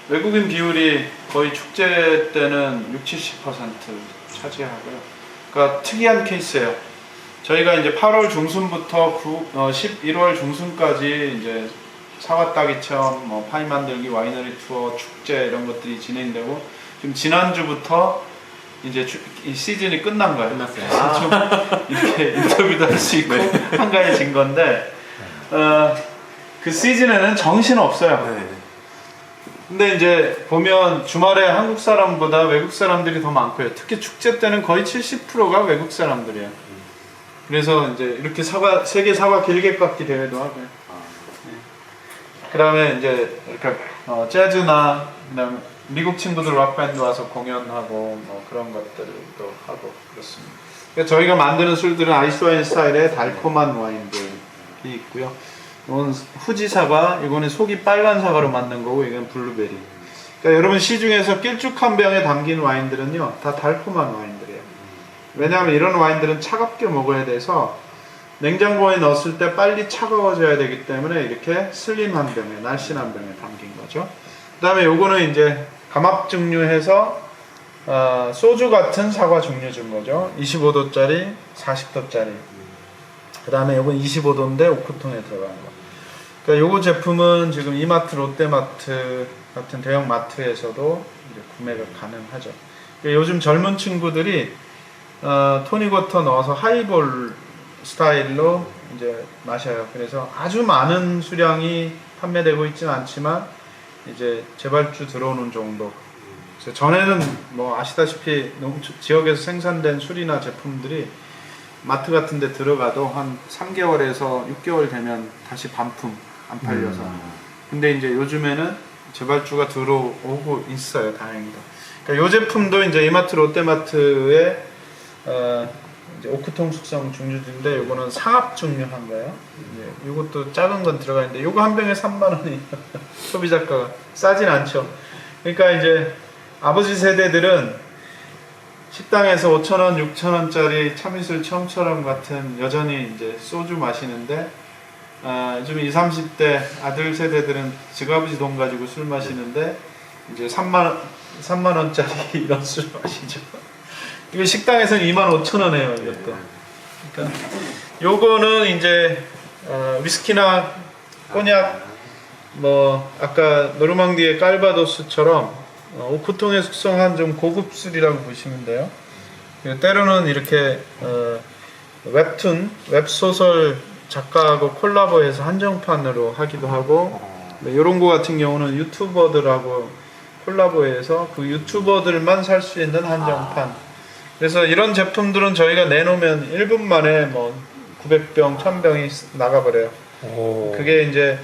외국인 비율이 거의 축제 때는 60-70% 차지하고요. 그러니까 특이한 케이스예요. 저희가 이제 8월 중순부터 11월 중순까지 이제 사과 따기 체험, 뭐 파인 만들기, 와이너리 투어, 축제 이런 것들이 진행되고, 지금 지난주부터 이제 이 시즌이 끝난 거예요. 끝났어요. 좀 이렇게 인터뷰도 할 수 있고 한가해진 건데, 그 시즌에는 정신 없어요. 네. 근데 이제 보면 주말에 한국 사람보다 외국 사람들이 더 많고요. 특히 축제 때는 거의 70%가 외국 사람들이에요. 그래서 이제 이렇게 세계 사과 길게 깎기 대회도 하고요. 그 다음에 이제 이렇게 재즈나 그다음에 미국 친구들 락밴드 와서 공연하고 뭐 그런 것들도 하고 그렇습니다. 그러니까 저희가 만드는 술들은 아이스 와인 스타일의 달콤한 와인들이 있고요. 이건 후지 사과, 이거는 속이 빨간 사과로 만든 거고, 이건 블루베리. 그러니까 여러분 시중에서 길쭉한 병에 담긴 와인들은요, 다 달콤한 와인들이에요. 왜냐하면 이런 와인들은 차갑게 먹어야 돼서 냉장고에 넣었을 때 빨리 차가워져야 되기 때문에 이렇게 슬림한 병에, 날씬한 병에 담긴 거죠. 그 다음에 요거는 이제 감압 증류해서 소주 같은 사과 증류준 거죠. 25도짜리, 40도짜리. 그 다음에 요건 25도인데 오크통에 들어간 거. 그러니까 요거 제품은 지금 이마트, 롯데마트 같은 대형 마트에서도 이제 구매가 가능하죠. 그러니까 요즘 젊은 친구들이 토닉워터 넣어서 하이볼 스타일로 이제 마셔요. 그래서 아주 많은 수량이 판매되고 있지는 않지만 이제 재발주 들어오는 정도. 그래서 전에는 뭐 아시다시피 지역에서 생산된 술이나 제품들이 마트 같은 데 들어가도 한 3개월에서 6개월 되면 다시 반품 안 팔려서. 근데 이제 요즘에는 재발주가 들어오고 있어요, 다행히도. 그러니까 이 제품도 이제 이마트, 롯데마트에 이제 오크통 숙성 증류주인데, 요거는 상압 증류한 거예요. 이제 요것도 작은 건 들어가 있는데, 요거 한 병에 3만원이 소비자가가 싸진 않죠. 그러니까 이제 아버지 세대들은 식당에서 5,000원, 6,000원짜리 참이슬 처음처럼 같은 여전히 이제 소주 마시는데, 요즘 20, 30대 아들 세대들은 지가버지 돈 가지고 술 마시는데 이제 3만원짜리 이런 술 마시죠. 이거 식당에서는 25,000원이에요, 이것도. 그러니까 요거는 이제 위스키나 꼬냑, 뭐 아까 노르망디의 깔바도스처럼 오크통에 숙성한 좀 고급 술이라고 보시면 돼요. 때로는 이렇게 웹툰, 웹소설 작가하고 콜라보해서 한정판으로 하기도 하고, 이런 거 같은 경우는 유튜버들하고 콜라보해서 그 유튜버들만 살 수 있는 한정판. 그래서 이런 제품들은 저희가 내놓으면 1분 만에 뭐 900병, 1000병이 나가버려요. 그게 이제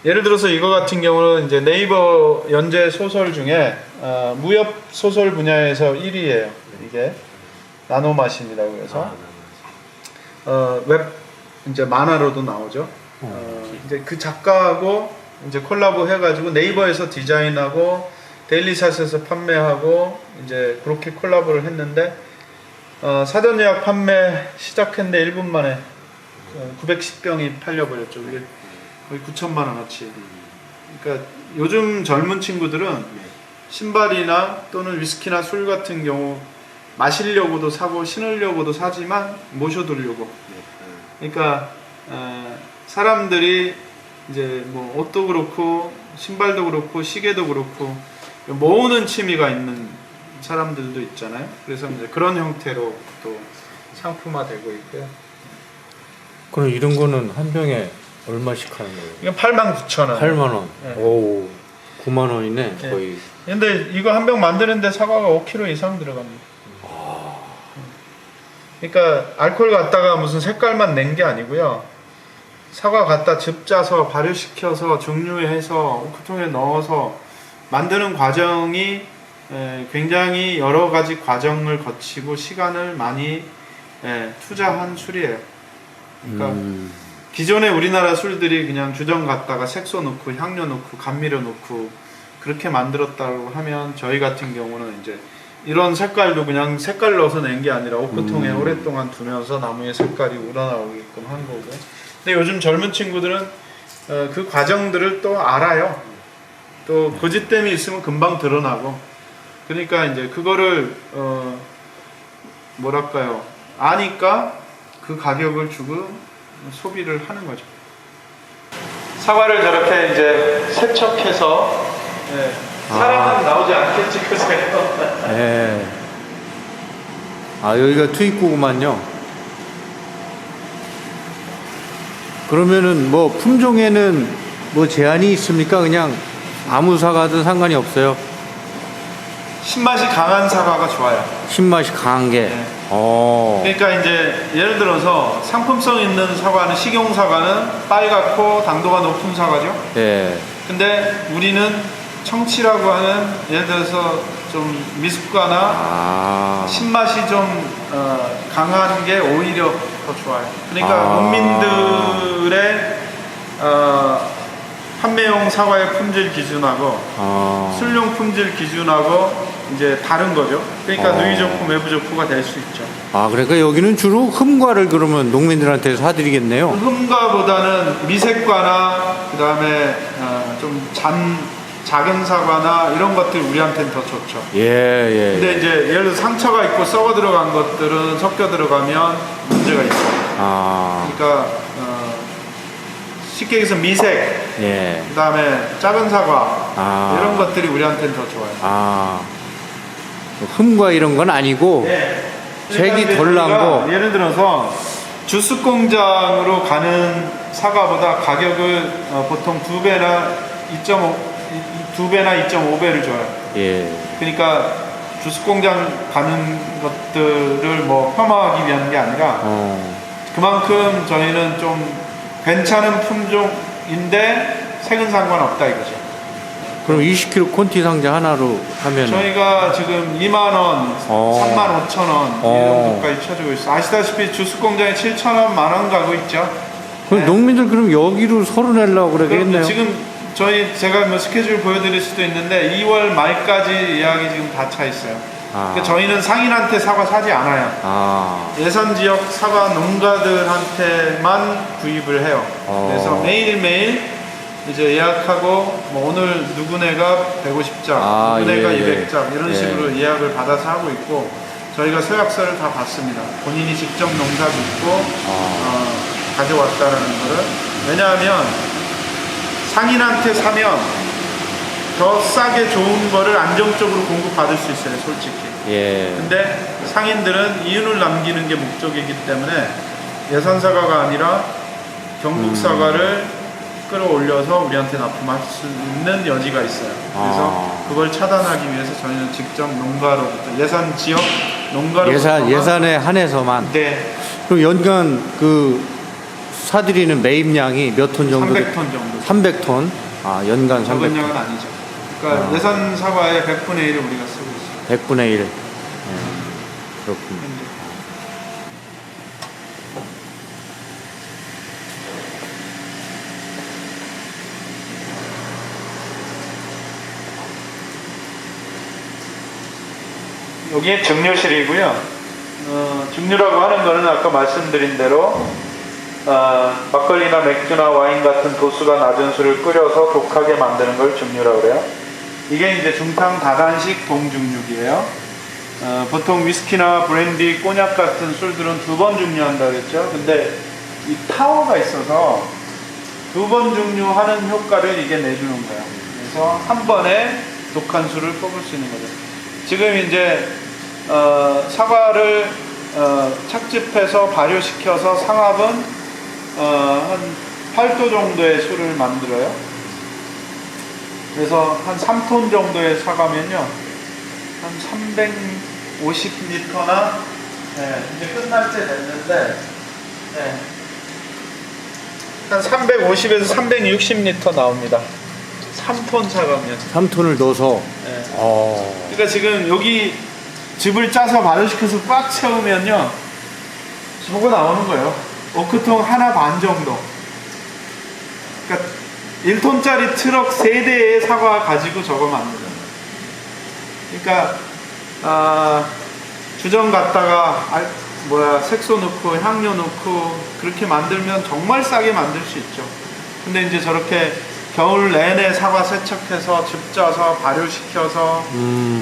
예를 들어서 이거 같은 경우는 이제 네이버 연재 소설 중에 무협 소설 분야에서 1위예요. 이게 나노마신이라고 해서 웹 이제 만화로도 나오죠. 이제 그 작가하고 이제 콜라보 해가지고 네이버에서 디자인하고 데일리샷에서 판매하고 이제 그렇게 콜라보를 했는데 사전 예약 판매 시작했는데 1분 만에 910병이 팔려버렸죠. 그게 거의 9천만 원어치. 그러니까 요즘 젊은 친구들은 신발이나 또는 위스키나 술 같은 경우 마시려고도 사고 신으려고도 사지만 모셔두려고. 그러니까 사람들이 이제 뭐 옷도 그렇고 신발도 그렇고 시계도 그렇고 모으는 취미가 있는 사람들도 있잖아요. 그래서 이제 그런 형태로 또 상품화되고 있고요. 그럼 이런 거는 한 병에 얼마씩 하는 거예요? 이건 89,000원. 8만 원. 네. 오, 9만 원이네, 네. 거의. 근데 이거 한 병 만드는데 사과가 5kg 이상 들어갑니다. 그러니까 알코올 갖다가 무슨 색깔만 낸 게 아니고요. 사과 갖다 즙 짜서 발효시켜서 증류해서 오크통에 넣어서 만드는 과정이 굉장히 여러 가지 과정을 거치고 시간을 많이 투자한 술이에요. 그러니까 기존의 우리나라 술들이 그냥 주정 갖다가 색소 넣고 향료 넣고 감미료 넣고 그렇게 만들었다고 하면, 저희 같은 경우는 이제 이런 색깔도 그냥 색깔 넣어서 낸 게 아니라 오크통에 오랫동안 두면서 나무의 색깔이 우러나오게끔 한 거고. 근데 요즘 젊은 친구들은 그 과정들을 또 알아요. 또 고집됨이 있으면 금방 드러나고. 그러니까 이제 그거를 뭐랄까요, 아니까 그 가격을 주고 소비를 하는 거죠. 사과를 저렇게 이제 세척해서, 예, 사람은 나오지 않겠지, 그세요. 예. 아, 여기가 투입구구만요. 그러면은 뭐 품종에는 뭐 제한이 있습니까? 그냥 아무 사과든 상관이 없어요. 신맛이 강한 사과가 좋아요. 신맛이 강한 게. 네. 그러니까 이제 예를 들어서 상품성 있는 사과는, 식용 사과는 빨갛고 당도가 높은 사과죠. 예. 근데 우리는 청치라고 하는, 예를 들어서 좀 미숫가나 신맛이 좀 강한 게 오히려 더 좋아요. 그러니까 농민들의 판매용 사과의 품질 기준하고 술용 품질 기준하고 이제 다른 거죠. 그러니까 누이좋고 매부좋고가 될 수 있죠. 아, 그러니까 여기는 주로 흠과를 그러면 농민들한테 사드리겠네요. 흠과보다는 미색과나 그다음에 좀 작은 사과나 이런 것들이 우리한테는 더 좋죠. 예. 근데 이제 예를 들어 상처가 있고 썩어 들어간 것들은 섞여 들어가면 문제가 있어요. 그러니까 쉽게 얘기해서 미색, 예. 그다음에 작은 사과 이런 것들이 우리한테는 더 좋아요. 흠과 이런 건 아니고 색이 덜 난 거. 예를 들어서 주스 공장으로 가는 사과보다 가격을 보통 2배나 2.5배를 줘요. 예. 그러니까 주스 공장 가는 것들을 뭐 폄하하기 위한 게 아니라 그만큼 저희는 좀 괜찮은 품종인데 색은 상관없다 이거죠. 그럼 20kg 콘티 상자 하나로 하면 저희가 지금 2만원, 35,000원 이 정도까지 쳐주고 있어요. 아시다시피 주스 공장에 7,000원, 만원 가고 있죠. 그럼 농민들 그럼 여기로 서로 내려고 그러겠네요. 지금 제가 뭐 스케줄 보여드릴 수도 있는데 2월 말까지 예약이 지금 다 차 있어요. 그러니까 저희는 상인한테 사과 사지 않아요. 예산 지역 사과 농가들한테만 구입을 해요. 그래서 매일매일 이제 예약하고 뭐 오늘 누구네가 150장, 누구네가 200장 이런 식으로 예약을 받아서 하고 있고, 저희가 서약서를 다 받습니다. 본인이 직접 농사 짓고 가져왔다라는 거를. 왜냐하면 상인한테 사면 더 싸게 좋은 거를 안정적으로 공급받을 수 있어요, 솔직히. 근데 상인들은 이윤을 남기는 게 목적이기 때문에 예산 사과가 아니라 경국 사과를 끌어올려서 우리한테 납품할 수 있는 여지가 있어요. 그래서 그걸 차단하기 위해서 저희는 직접 농가로부터, 예산 지역 농가로부터 예산에 한해서만. 네. 그럼 연간 그 사들이는 매입량이 몇 톤 정도? 300톤 정도. 300톤. 연간 300톤. 적은 양은 아니죠. 그러니까 예산 사과의 100분의 1을 우리가 쓰고 있어요. 100분의 1. 그렇군요. 여기에 증류실이고요. 증류라고 하는 거는 아까 말씀드린 대로 막걸리나 맥주나 와인 같은 도수가 낮은 술을 끓여서 독하게 만드는 걸 증류라고 그래요. 이게 이제 중탕 다단식 동증류기예요. 보통 위스키나 브랜디, 꼬냑 같은 술들은 2번 증류한다 그랬죠. 근데 이 타워가 있어서 2번 증류하는 효과를 이게 내주는 거예요. 그래서 한 번에 독한 술을 뽑을 수 있는 거죠. 지금 이제 사과를 착즙해서 발효시켜서 상압은 한 8도 정도의 술을 만들어요. 그래서 한 3톤 정도의 사과면요, 한 350리터나 이제 끝날 때 됐는데 한 350에서 360리터 나옵니다. 3톤 사과면. 3톤을 넣어서. 그러니까 지금 여기 즙을 짜서 발효시켜서 꽉 채우면요, 저거 나오는 거예요. 오크통 하나 반 정도. 그러니까 1톤짜리 트럭 3대의 사과 가지고 저거 만들어요. 그러니까 주정 갖다가 색소 넣고 향료 넣고 그렇게 만들면 정말 싸게 만들 수 있죠. 근데 이제 저렇게 겨울 내내 사과 세척해서 즙 짜서 발효시켜서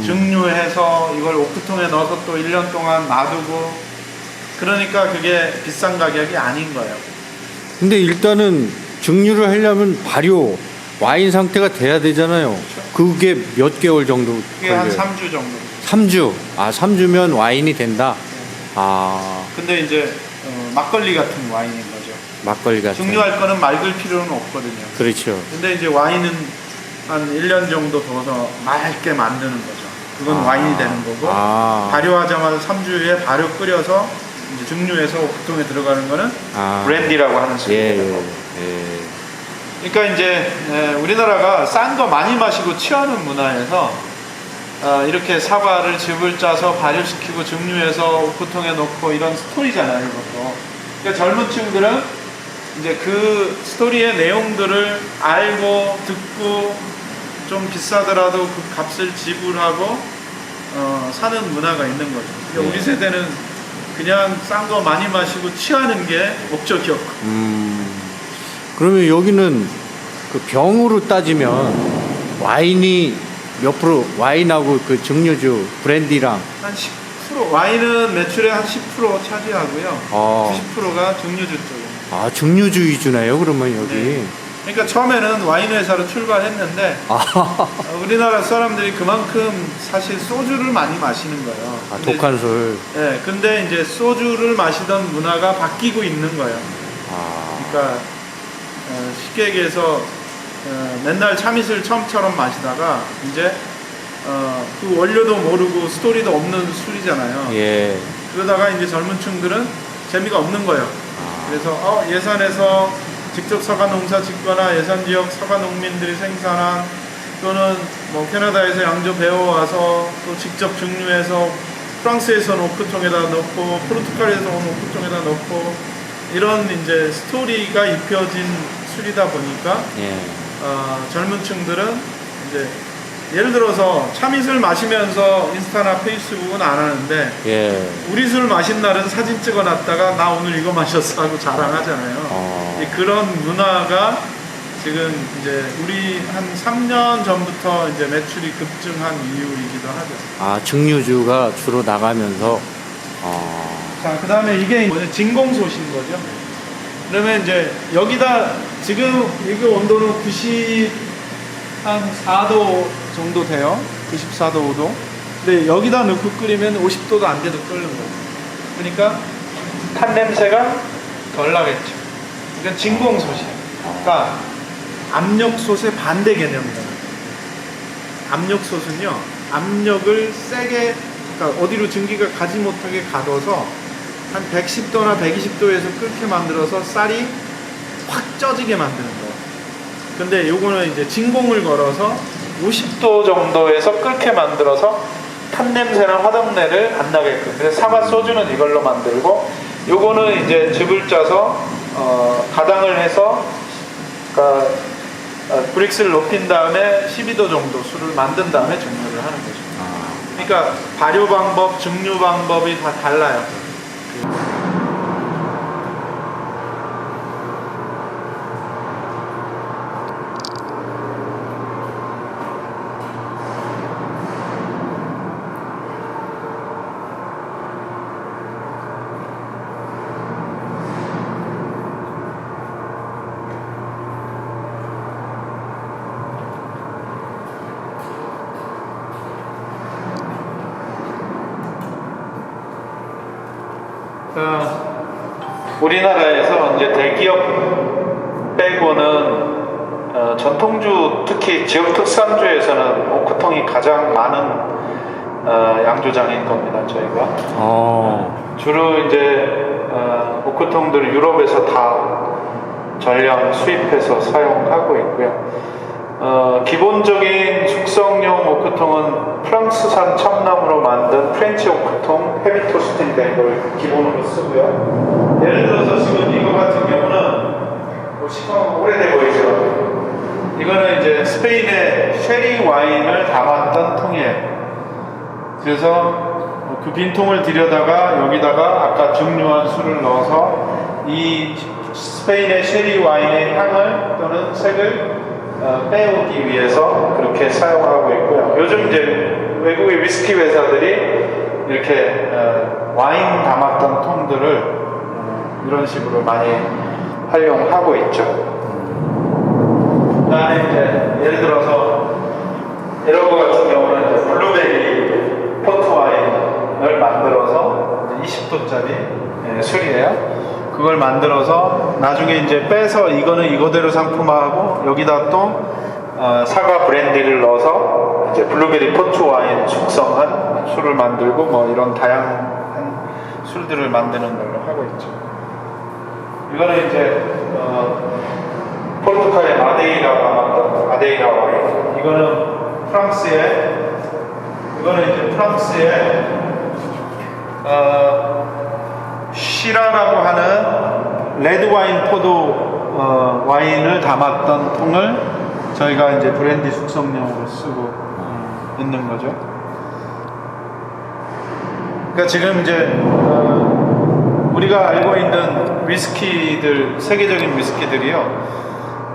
증류해서 이걸 오크통에 넣어서 또 1년 동안 놔두고, 그러니까 그게 비싼 가격이 아닌 거예요. 근데 일단은 증류를 하려면 발효 와인 상태가 돼야 되잖아요. 그게 몇 개월 정도 그게 한 걸려요? 3주 정도. 3주. 아, 3주면 와인이 된다. 아, 근데 이제 막걸리 같은 와인인 거죠. 막걸리 같은. 증류할 거는 맑을 필요는 없거든요. 그렇죠. 근데 이제 와인은 한 1년 정도 둬서 맑게 만드는 거죠. 그건 와인이 되는 거고, 발효하자마자 3주 후에 발효 끓여서 이제 증류해서 오크통에 들어가는 거는 브랜디라고 하는 술입니다. 그러니까 이제 우리나라가 싼 거 많이 마시고 취하는 문화에서 이렇게 사과를 즙을 짜서 발효시키고 증류해서 오크통에 넣고 이런 스토리잖아요, 이것도. 그러니까 젊은 층들은 이제 그 스토리의 내용들을 알고 듣고 좀 비싸더라도 그 값을 지불하고 사는 문화가 있는 거죠. 그러니까 우리 세대는 그냥 싼 거 많이 마시고 취하는 게 목적이었고. 그러면 여기는 그 병으로 따지면 와인이 몇 프로, 와인하고 그 증류주 브랜디랑 한 10%, 와인은 매출의 한 10% 차지하고요. 90%가 증류주 쪽이에요. 아, 증류주 위주네요, 그러면 여기. 네. 그러니까 처음에는 와인 회사로 출발했는데 우리나라 사람들이 그만큼 사실 소주를 많이 마시는 거예요. 독한 술. 네, 근데 이제 소주를 마시던 문화가 바뀌고 있는 거예요. 그러니까 쉽게 얘기해서 맨날 참이슬 처음처럼 마시다가 이제 그 원료도 모르고 스토리도 없는 술이잖아요. 예. 그러다가 이제 젊은 층들은 재미가 없는 거예요. 그래서 예산에서 직접 사과 농사 짓거나 예산 지역 사과 농민들이 생산한, 또는 뭐 캐나다에서 양조 배워와서 또 직접 증류해서 프랑스에서 온 오크통에다 넣고 포르투갈에서 온 오크통에다 넣고, 이런 이제 스토리가 입혀진 술이다 보니까 젊은 층들은 이제 예를 들어서 참이슬 마시면서 인스타나 페이스북은 안 하는데 우리 술 마신 날은 사진 찍어놨다가 나 오늘 이거 마셨어 하고 자랑하잖아요. 그런 문화가 지금 이제 우리 한 3년 전부터 이제 매출이 급증한 이유이기도 하죠. 증류주가 주로 나가면서. 자, 그 다음에 이게 뭐냐, 진공솥인 거죠. 그러면 이제 여기다 지금 이거 온도는 94도 정도 돼요. 94도 5도. 근데 여기다 넣고 끓이면 50도도 안 돼도 끓는 거예요. 그러니까 탄 냄새가 덜 나겠죠. 그러니까 진공솥이에요. 그러니까 압력솥의 반대 개념이에요. 압력솥은요, 압력을 세게, 그러니까 어디로 증기가 가지 못하게 가둬서 한 110도나 120도에서 끓게 만들어서 쌀이 확 쪄지게 만드는 거예요. 근데 요거는 이제 진공을 걸어서 50도 정도에서 끓게 만들어서 탄냄새나 화덕내를 안 나게끔. 그래서 사과 소주는 이걸로 만들고, 요거는 이제 즙을 짜서 가당을 해서, 그러니까 브릭스를 높인 다음에 12도 정도 술을 만든 다음에 증류를 하는 거죠. 그러니까 발효 방법, 증류 방법이 다 달라요. 우리나라에서 이제 대기업 빼고는 전통주, 특히 지역 특산주에서는 오크통이 가장 많은 양조장인 겁니다, 저희가. 주로 이제 오크통들을 유럽에서 다 전량 수입해서 사용하고 있고요. 기본적인 숙성용 오크통은 프랑스산 참나무로 만든 프렌치 오크통 헤비 토스트인데 이걸 기본으로 쓰고요. 예를 들어서 지금 이거 같은 경우는 시커멓고 오래돼 보이죠. 이거는 이제 스페인의 쉐리 와인을 담았던 통이에요. 그래서 그 빈통을 들여다가 여기다가 아까 증류한 술을 넣어서 이 스페인의 쉐리 와인의 향을 또는 색을 빼오기 위해서 그렇게 사용하고 있고요. 요즘 이제 외국의 위스키 회사들이 이렇게 와인 담았던 통들을 이런 식으로 많이 활용하고 있죠. 그다음에 이제 예를 들어서 이런 거 같은 경우는 이제 블루베리 포트 와인을 만들어서 20도짜리 술이에요. 그걸 만들어서 나중에 이제 빼서 이거는 이거대로 상품화하고 여기다 또 사과 브랜디를 넣어서 이제 블루베리 포트 와인 숙성한 술을 만들고 뭐 이런 다양한 술들을 만드는 걸로 하고 있죠. 이거는 이제 포르투갈의 마데이라 와인. 이거는 프랑스의 시라라고 하는 레드 와인 포도 와인을 담았던 통을 저희가 이제 브랜디 숙성용으로 쓰고 있는 거죠. 그러니까 지금 이제 우리가 알고 있는 위스키들, 세계적인 위스키들이요,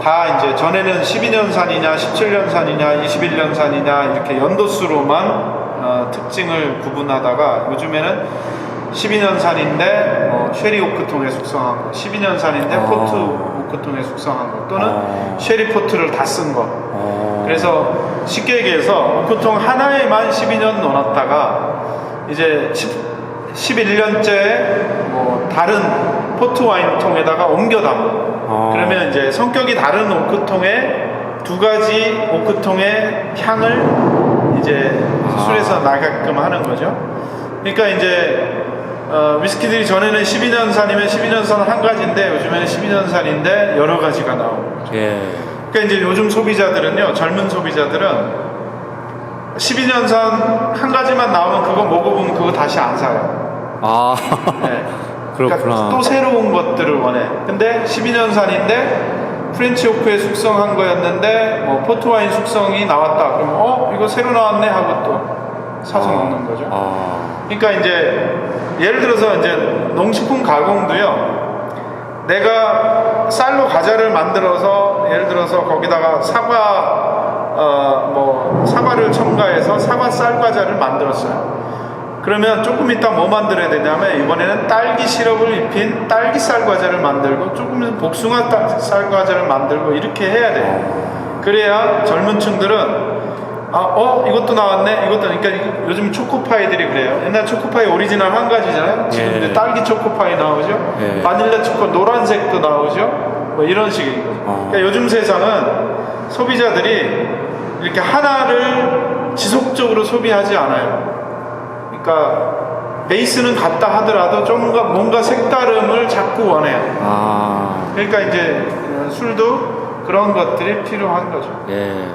다 이제 전에는 12년산이냐 17년산이냐 21년산이냐 이렇게 연도수로만 특징을 구분하다가 요즘에는 12년산인데 쉐리 오크통에 숙성한 거, 12년산인데 포트 오크통에 숙성한 거, 또는 쉐리 포트를 다 쓴 거. 그래서 쉽게 얘기해서 오크통 하나에만 12년 넣어놨다가 이제 11년째 뭐 다른 포트 와인 통에다가 옮겨 담아. 그러면 이제 성격이 다른 오크통에 두 가지 오크통의 향을 이제 술에서 나게끔 하는 거죠. 그러니까 이제 위스키들이 전에는 12년산이면 12년산 한 가지인데 요즘에는 12년산인데 여러 가지가 나오는 거죠. 예. 그러니까 이제 요즘 소비자들은요, 젊은 소비자들은 12년산 한 가지만 나오면 그거 먹어보면 그거 다시 안 사요. 네. 그렇구나. 그러니까 또 새로운 것들을 원해. 근데 12년산인데 프렌치 오크에 숙성한 거였는데 뭐 포트 와인 숙성이 나왔다. 그러면 이거 새로 나왔네 하고 또 사서 먹는 거죠. 그러니까 이제 예를 들어서 이제 농식품 가공도요, 내가 쌀로 과자를 만들어서 예를 들어서 거기다가 사과를 첨가해서 사과 쌀 과자를 만들었어요. 그러면 조금 이따 뭐 만들어야 되냐면 이번에는 딸기 시럽을 입힌 딸기 쌀 과자를 만들고 조금 있으면 복숭아 쌀 과자를 만들고 이렇게 해야 돼요. 그래야 젊은 층들은 이것도 나왔네. 그러니까 요즘 초코파이들이 그래요. 옛날 초코파이 오리지널 한 가지잖아요. 지금 이제 딸기 초코파이 나오죠. 바닐라 초코 노란색도 나오죠. 뭐 이런 식인 거죠. 그러니까 요즘 세상은 소비자들이 이렇게 하나를 지속적으로 소비하지 않아요. 그러니까 베이스는 같다 하더라도 좀 뭔가 색다름을 자꾸 원해요. 아. 그러니까 이제 술도 그런 것들이 필요한 거죠. 예.